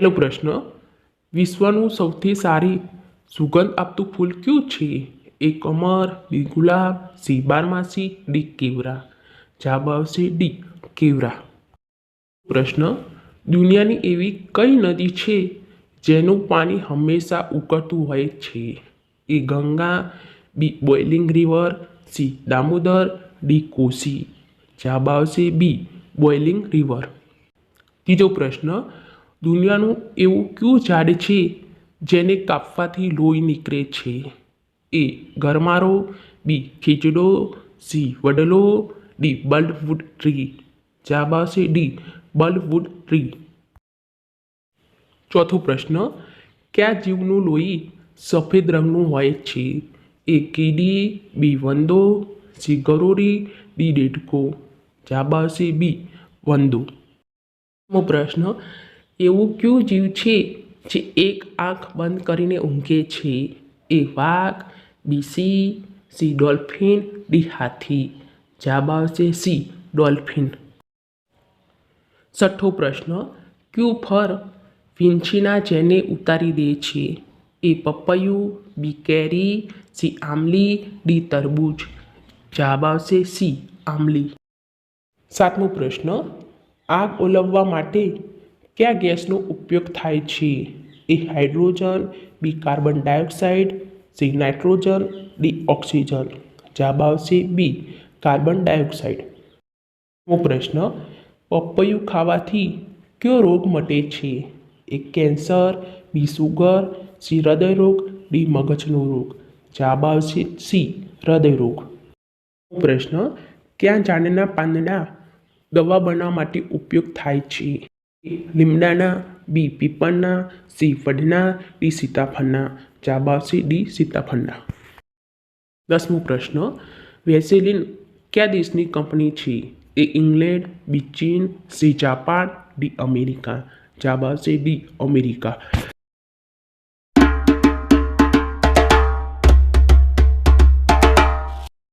પહેલો પ્રશ્ન, વિશ્વનું સૌથી સારી સુગંધ આપતું ફૂલ કયું છે? એ કમળ, બી ગુલાબ, સી બારમાસી, ડી કેવડા. જવાબ આવશે ડી કેવડા. પ્રશ્ન, દુનિયાની એવી કઈ નદી છે જેનું પાણી હંમેશા ઉકળતું હોય છે? A Ganga, B boiling river, C Damodar, D Kosi. જવાબ આવશે બી બોઇલિંગ રિવર. ત્રીજો પ્રશ્ન, દુનિયાનું એવું કયું ઝાડ છે જેને કાપવાથી લોહી નીકળે છે? એ ગરમારો, બી ખીચડો, સી વડલો, ડી બલ્ડવુડ ટ્રી. જવાબ આવશે ડી બલ્ડવુડ ટ્રી. ચોથો પ્રશ્ન, કયા જીવનું લોહી સફેદ રંગનું હોય છે? એ કીડી, બી વંદો, સી ગરોળી, ડી દેડકો. જવાબ આવશે બી વંદો. પ્રશ્ન, એવું કયું જીવ છે જે એક આંખ બંધ કરીને ઊંઘે છે? એ વાઘ, બી સિંહ, સી ડોલ્ફિન, ડી હાથી. જવાબ આવશે સી ડોલ્ફિન. છઠ્ઠો પ્રશ્ન, કયું ફળ વીંછીના જેને ઉતારી દે છે? એ પપૈયું, બી કેરી, સી આંબલી, ડી તરબૂચ. જવાબ આવશે સી આંબલી. સાતમો પ્રશ્ન, આગ ઓલવવા માટે કયા ગેસનો ઉપયોગ થાય છે? A hydrogen, B carbon dioxide, C nitrogen, D oxygen. જવાબ આવશે બી કાર્બન ડાયોક્સાઇડ. પ્રશ્ન, પપૈયું ખાવાથી કયો રોગ મટે છે? એ કેન્સર, બી સુગર, સી હૃદયરોગ, ડી મગજનો રોગ. જવાબ આવશે સી હૃદયરોગ. પ્રશ્ન, કયા ઝાડના પાંદડા દવા બનાવવા માટે ઉપયોગ થાય છે? લીમડાના, બી પીપળના, સી વડના, ડી સીતાફળના. જવાબ આવશે ડી સીતાફળના. 10મો પ્રશ્ન, વેસેલિન કયા દેશની કંપની છે? એ ઇંગ્લેન્ડ, બી ચીન, સી જાપાન, ડી અમેરિકા. જવાબ આવશે ડી અમેરિકા.